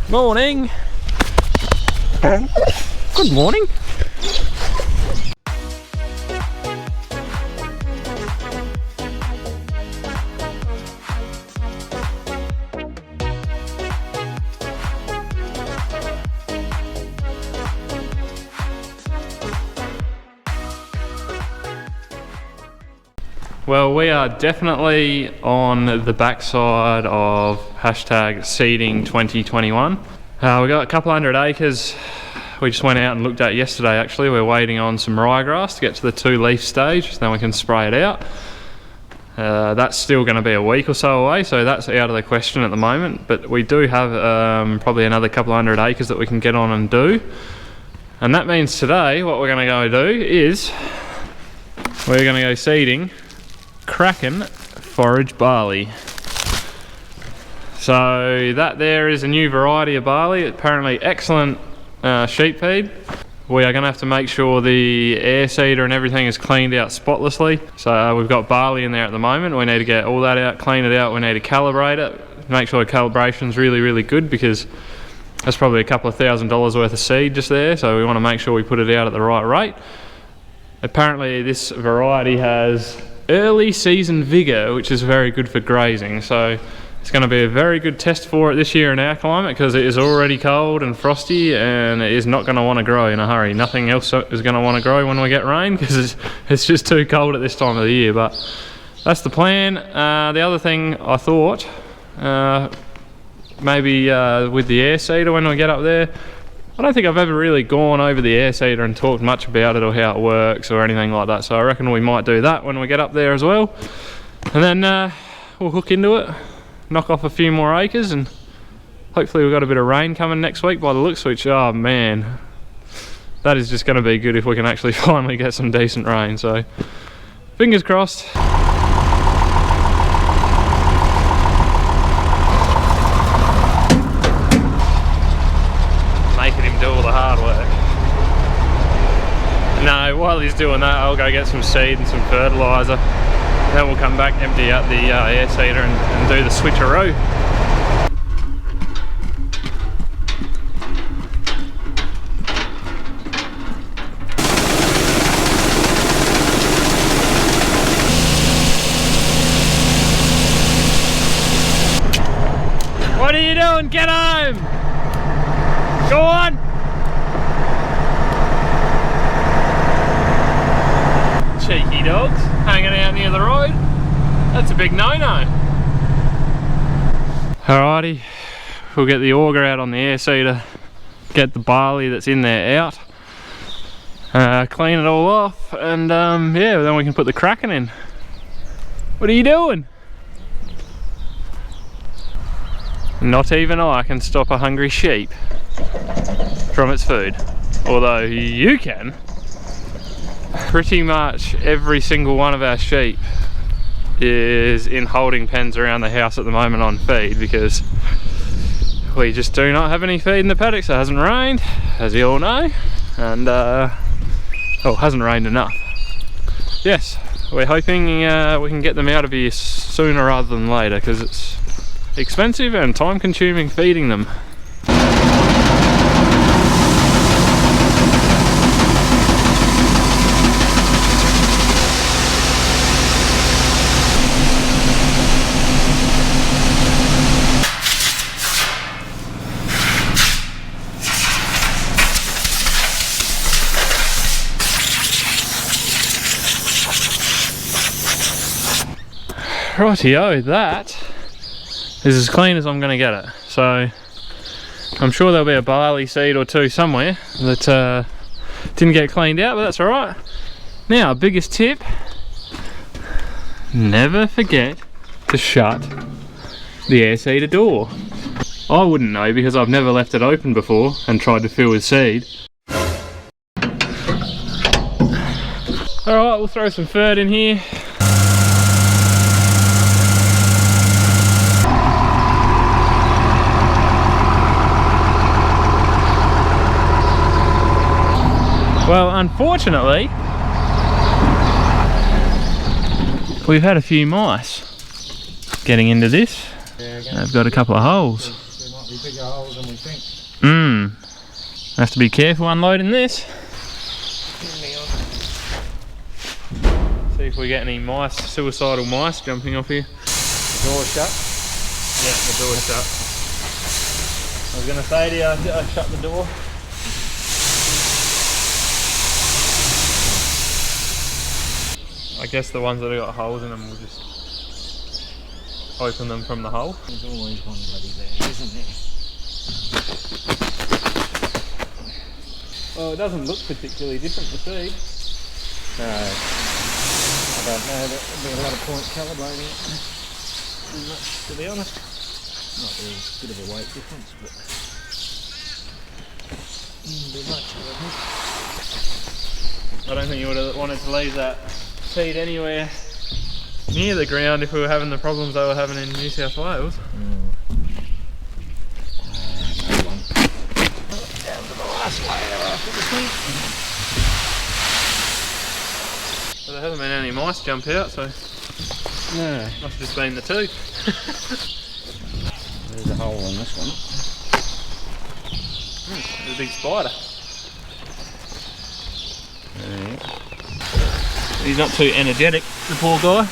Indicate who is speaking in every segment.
Speaker 1: Morning. Good morning. Well, we are definitely on the backside of hashtag seeding 2021. We got a couple hundred acres we just went out and looked at yesterday actually. We're waiting on some ryegrass to get to the 2 leaf stage, then we can spray it out. That's still going to be a week or so away, so that's out of the question at the moment. But we do have probably another couple hundred acres that we can get on and do. And that means today what we're going to go do is we're going to go seeding Kraken forage barley. So that there is a new variety of barley, apparently excellent sheep feed. We are going to have to make sure the air seeder and everything is cleaned out spotlessly. So we've got barley in there at the moment. We need to get all that out, clean it out. We need to calibrate it, make sure the calibration is really good, because that's probably a couple of $1,000s worth of seed just there. So we want to make sure we put it out at the right rate. Apparently this variety has early season vigour, which is very good for grazing. So it's going to be a very good test for it this year in our climate, because it is already cold and frosty and it is not going to want to grow in a hurry. Nothing else is going to want to grow when we get rain, because it's just too cold at this time of the year. But that's the plan. The other thing I thought, maybe with the air seeder when we get up there, I don't think I've ever really gone over the air seeder and talked much about it or how it works or anything like that. So I reckon we might do that when we get up there as well. And then we'll hook into it, knock off a few more acres, and hopefully we've got a bit of rain coming next week by the looks, which, oh man, that is just going to be good if we can actually finally get some decent rain. So fingers crossed. No, while he's doing that, I'll go get some seed and some fertiliser. Then we'll come back, empty out the air seeder and do the switcheroo. What are you doing? Get home! Go on! Cheeky dogs, hanging out near the road. That's a big no-no. Alrighty, we'll get the auger out on the air seeder, get the barley that's in there out, clean it all off, and yeah, then we can put the Kraken in. What are you doing? Not even I can stop a hungry sheep from its food, although you can. Pretty much every single one of our sheep is in holding pens around the house at the moment on feed, because we just do not have any feed in the paddocks. It hasn't rained, as you all know, and oh, it hasn't rained enough. Yes, we're hoping we can get them out of here sooner rather than later, because it's expensive and time consuming feeding them. Rightio, that is as clean as I'm going to get it. So I'm sure there'll be a barley seed or two somewhere that didn't get cleaned out, but that's alright. Now, biggest tip, never forget to shut the air seeder door. I wouldn't know, because I've never left it open before and tried to fill with seed. Alright, we'll throw some fert in here. Well, unfortunately, we've had a few mice getting into this. They've got a couple of holes.
Speaker 2: Might be bigger holes than we think.
Speaker 1: Have to be careful unloading this. See if we get any mice, suicidal mice jumping off here.
Speaker 2: Door shut?
Speaker 1: Yeah, the door's shut. I was going to say to you, I shut the door. I guess the ones that have got holes in them will just open them from the hole.
Speaker 2: There's always one bloody there, isn't there?
Speaker 1: Well, it doesn't look particularly different to see.
Speaker 2: No. I don't know, there'll be a lot of point calibrating it. Much, to be honest. Might be a bit of a weight difference, but wouldn't be much, I think.
Speaker 1: I don't think you would have wanted to leave that feed anywhere near the ground if we were having the problems they were having in New South Wales.
Speaker 2: No one. Down to the last layer after the feet.
Speaker 1: But there hasn't been any mice jump out, so
Speaker 2: No.
Speaker 1: must have just been the two.
Speaker 2: There's a hole in this one.
Speaker 1: There's a big spider. He's not too energetic, the poor guy.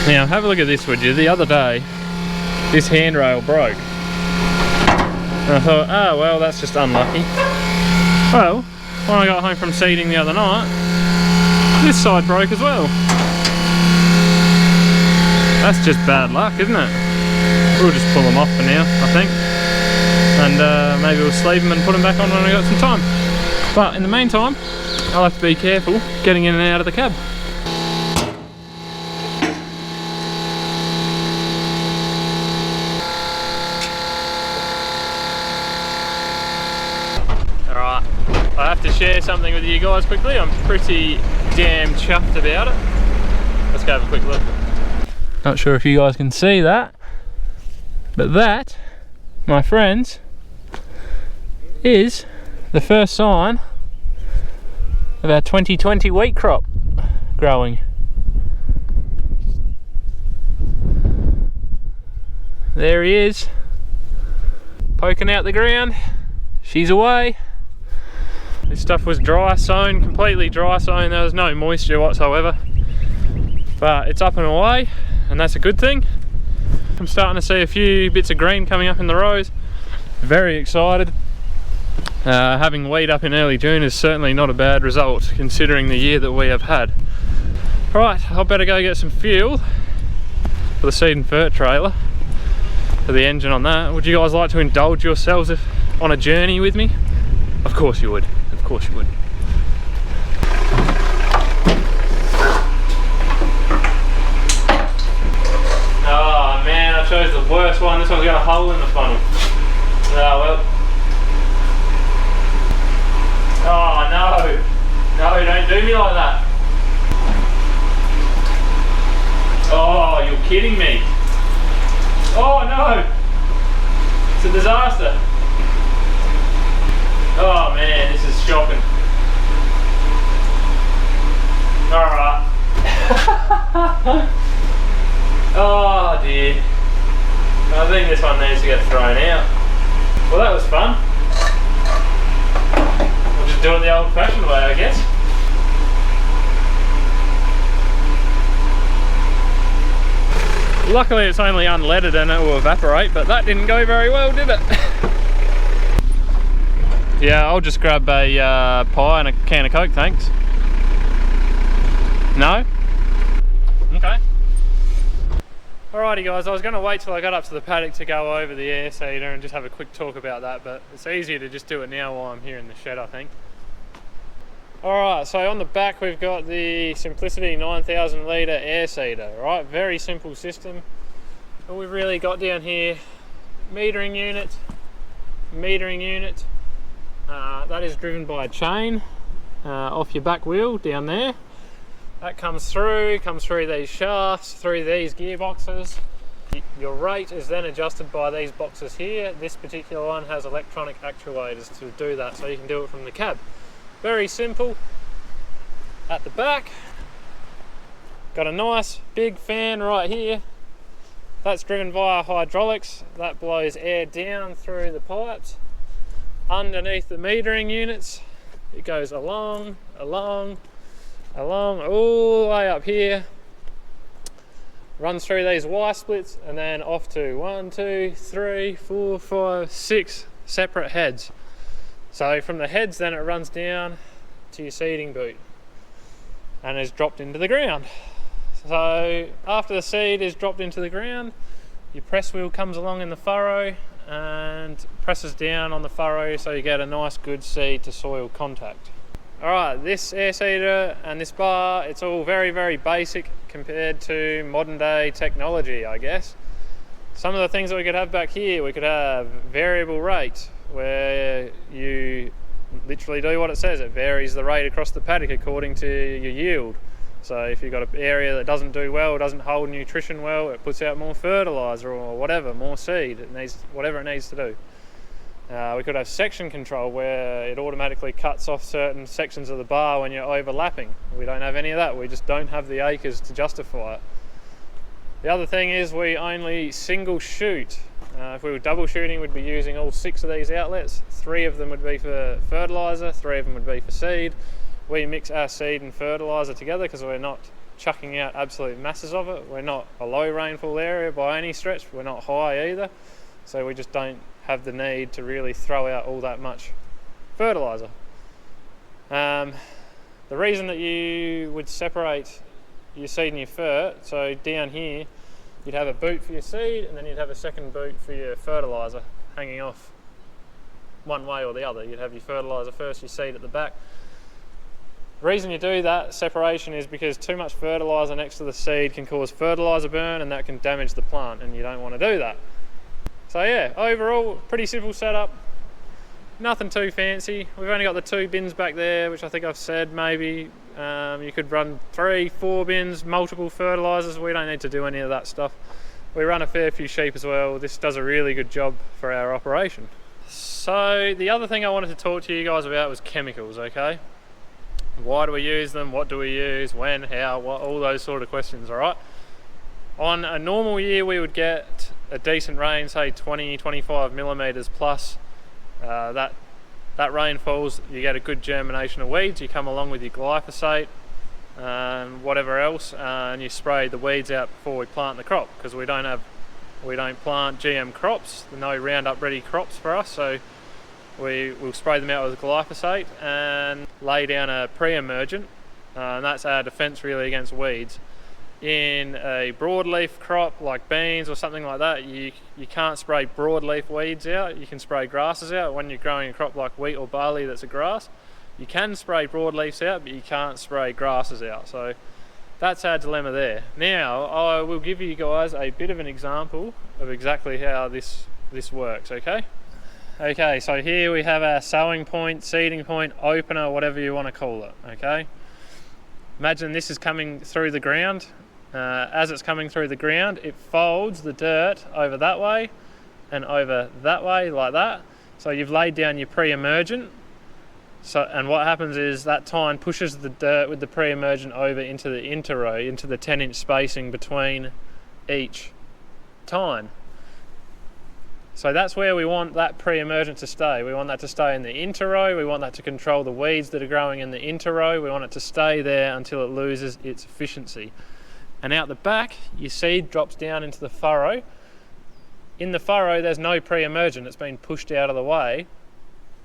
Speaker 1: Now have a look at this, would you? The other day, this handrail broke. And I thought, oh well, that's just unlucky. Well, when I got home from seeding the other night, this side broke as well. That's just bad luck, isn't it? We'll just pull them off for now, I think. And maybe we'll sleeve them and put them back on when we got some time. But in the meantime, I'll have to be careful getting in and out of the cab. Alright, I have to share something with you guys quickly. I'm pretty damn chuffed about it. Let's go have a quick look. Not sure if you guys can see that, but that, my friends, is the first sign of our 2020 wheat crop growing. There he is, poking out the ground. She's away. This stuff was dry sown, completely dry sown. There was no moisture whatsoever, but it's up and away, and that's a good thing. I'm starting to see a few bits of green coming up in the rows. Very excited. Having wheat up in early June is certainly not a bad result considering the year that we have had. Right, I better go get some fuel for the seed and fert trailer, for the engine on that. Would you guys like to indulge yourselves on a journey with me? Of course you would, of course you would. Oh man, I chose the worst one. This one's got a hole in the funnel. Oh well. Oh no, no, don't do me like that. Oh, you're kidding me. Oh no, it's a disaster. Oh man, this is shocking. Alright. Oh dear. I think this one needs to get thrown out. Well, that was fun. Do it the old-fashioned way, I guess. Luckily it's only unleaded and it will evaporate, but that didn't go very well, did it? Yeah, I'll just grab a pie and a can of Coke, thanks. No? Okay. Alrighty guys, I was going to wait till I got up to the paddock to go over the air seeder and just have a quick talk about that, but it's easier to just do it now while I'm here in the shed, I think. Alright, so on the back we've got the Simplicity 9000 litre air seeder, right? Very simple system. All we've really got down here, metering unit. That is driven by a chain off your back wheel down there. That comes through these shafts, through these gearboxes. Your rate is then adjusted by these boxes here. This particular one has electronic actuators to do that, so you can do it from the cab. Very simple. At the back, got a nice big fan right here. That's driven via hydraulics. That blows air down through the pipes underneath the metering units. It goes along, all the way up here, runs through these Y splits, and then off to 1, 2, 3, 4, 5, 6 separate heads. So from the heads then it runs down to your seeding boot and is dropped into the ground. So after the seed is dropped into the ground, your press wheel comes along in the furrow and presses down on the furrow so you get a nice good seed to soil contact. Alright, this air seeder and this bar, it's all very, very basic compared to modern day technology, I guess. Some of the things that we could have back here, we could have variable rate, where you literally do what it says. It varies the rate across the paddock according to your yield. So if you've got an area that doesn't do well, doesn't hold nutrition well, it puts out more fertiliser or whatever, more seed. It needs whatever it needs to do. We could have section control where it automatically cuts off certain sections of the bar when you're overlapping. We don't have any of that. We just don't have the acres to justify it. The other thing is we only single shoot. If we were double shooting, we'd be using all 6 of these outlets. 3 of them would be for fertiliser, 3 of them would be for seed. We mix our seed and fertiliser together because we're not chucking out absolute masses of it. We're not a low rainfall area by any stretch. We're not high either. So we just don't have the need to really throw out all that much fertiliser. The reason that you would separate your seed and your fert, so down here you'd have a boot for your seed and then you'd have a second boot for your fertiliser hanging off one way or the other. You'd have your fertiliser first, your seed at the back. The reason you do that separation is because too much fertiliser next to the seed can cause fertiliser burn and that can damage the plant, and you don't want to do that. So yeah, overall, pretty simple setup. Nothing too fancy. We've only got the 2 bins back there, which I think I've said maybe. You could run 3, 4 bins, multiple fertilisers. We don't need to do any of that stuff. We run a fair few sheep as well. This does a really good job for our operation. So the other thing I wanted to talk to you guys about was chemicals, okay? Why do we use them? What do we use? When? How? What? All those sort of questions, all right? On a normal year, we would get a decent rain, say 20, 25 millimetres plus. That rain falls, you get a good germination of weeds. You come along with your glyphosate and whatever else, and you spray the weeds out before we plant the crop, because we don't plant GM crops, no Roundup ready crops for us, so we'll spray them out with glyphosate and lay down a pre-emergent, and that's our defence really against weeds. In a broadleaf crop like beans or something like that, you can't spray broadleaf weeds out. You can spray grasses out. When you're growing a crop like wheat or barley that's a grass, you can spray broadleafs out, but you can't spray grasses out. So that's our dilemma there. Now I will give you guys a bit of an example of exactly how this works, okay? Okay, so here we have our sowing point, seeding point, opener, whatever you want to call it, okay? Imagine this is coming through the ground. As it's coming through the ground, it folds the dirt over that way and over that way, like that. So you've laid down your pre-emergent. And what happens is that tine pushes the dirt with the pre-emergent over into the interrow, into the 10-inch spacing between each tine. So that's where we want that pre-emergent to stay. We want that to stay in the interrow. We want that to control the weeds that are growing in the interrow. We want it to stay there until it loses its efficiency. And out the back, your seed drops down into the furrow. In the furrow, there's no pre-emergent. It's been pushed out of the way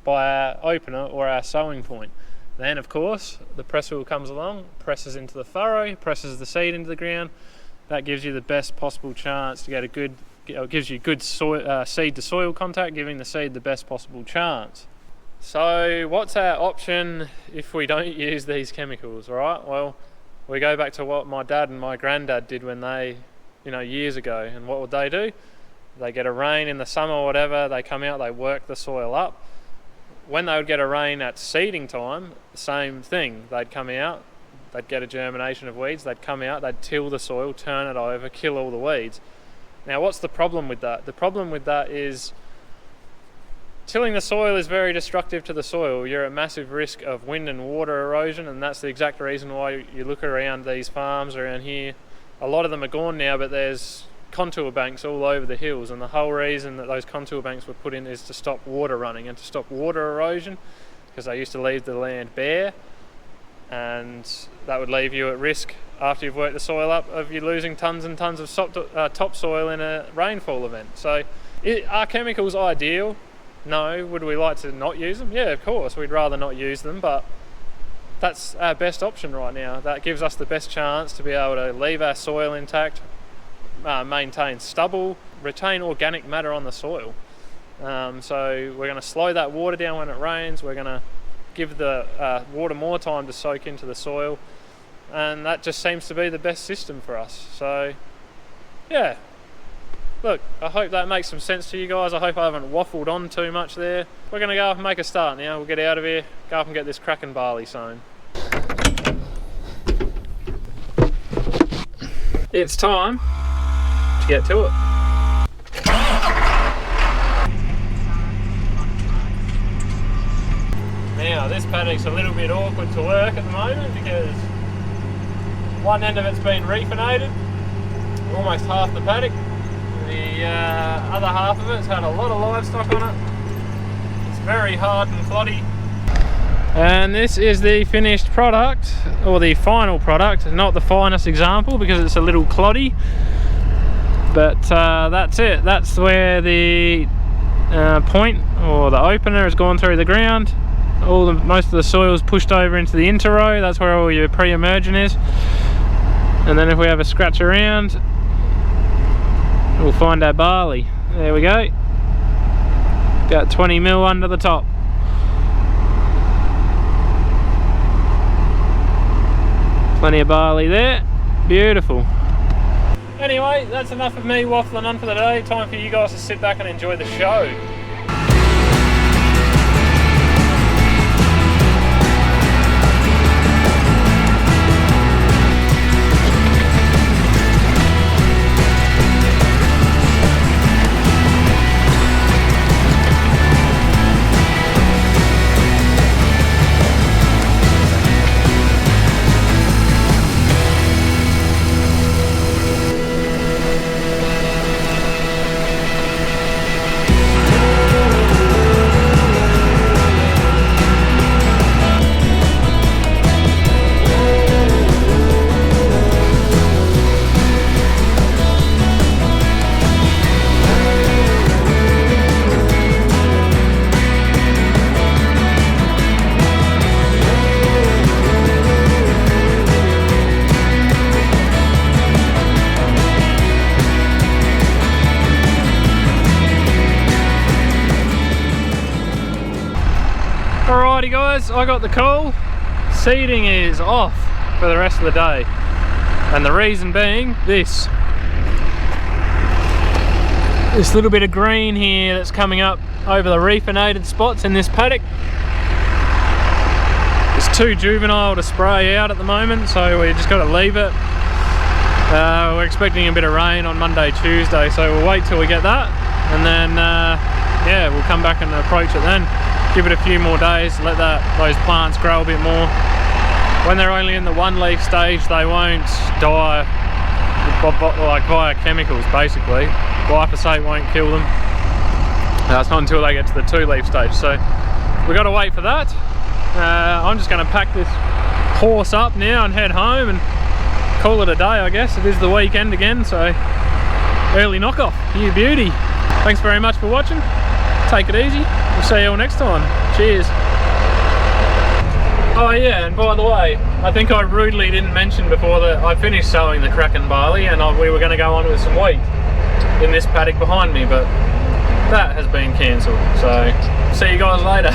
Speaker 1: by our opener or our sowing point. Then, of course, the press wheel comes along, presses into the furrow, presses the seed into the ground. That gives you the best possible chance to get a good, gives you good seed to soil contact, giving the seed the best possible chance. So what's our option if we don't use these chemicals, all right? Well, we go back to what my dad and my granddad did when they, years ago. And what would they do? They get a rain in the summer or whatever, they come out, they work the soil up. When they would get a rain at seeding time, same thing. They'd come out, they'd get a germination of weeds, they'd come out, they'd till the soil, turn it over, kill all the weeds. Now what's the problem with that? The problem with that is tilling the soil is very destructive to the soil. You're at massive risk of wind and water erosion, and that's the exact reason why you look around these farms around here. A lot of them are gone now, but there's contour banks all over the hills, and the whole reason that those contour banks were put in is to stop water running and to stop water erosion, because they used to leave the land bare, and that would leave you at risk after you've worked the soil up of you losing tons and tons of topsoil in a rainfall event. So are chemicals ideal? No. Would we like to not use them? Yeah, of course, we'd rather not use them, but that's our best option right now. That gives us the best chance to be able to leave our soil intact, maintain stubble, retain organic matter on the soil. So we're going to slow that water down when it rains. We're going to give the water more time to soak into the soil, and that just seems to be the best system for us. So yeah, look, I hope that makes some sense to you guys. I hope I haven't waffled on too much there. We're going to go up and make a start now. We'll get out of here, go up and get this Kraken Barley sown. It's time to get to it. Now this paddock's a little bit awkward to work at the moment because one end of it's been refinated, almost half the paddock. The other half of it's had a lot of livestock on it. It's very hard and cloddy. And this is the finished product, or the final product, not the finest example because it's a little cloddy. But that's it. That's where the point or the opener has gone through the ground. Most of the soil is pushed over into the interrow. That's where all your pre-emergent is. And then if we have a scratch around, we'll find our barley. There we go. About 20 mil under the top. Plenty of barley there. Beautiful. Anyway, that's enough of me waffling on for the day. Time for you guys to sit back and enjoy the show. Alrighty guys, I got the call. Seeding is off for the rest of the day. And the reason being this little bit of green here that's coming up over the refinated spots in this paddock. It's too juvenile to spray out at the moment, so we just got to leave it. We're expecting a bit of rain on Monday, Tuesday, so we'll wait till we get that, and then yeah, we'll come back and approach it then. Give it a few more days, let those plants grow a bit more. When they're only in the one leaf stage, they won't die like via chemicals basically. Glyphosate won't kill them. It's not until they get to the two leaf stage, so we've got to wait for that. I'm just going to pack this horse up now and head home and call it a day, I guess. It is the weekend again, so early knockoff. You beauty. Thanks very much for watching. Take it easy. We'll see you all next time. Cheers. Oh yeah, and by the way, I think I rudely didn't mention before that I finished sowing the Kraken Barley and we were going to go on with some wheat in this paddock behind me, but that has been cancelled. So see you guys later.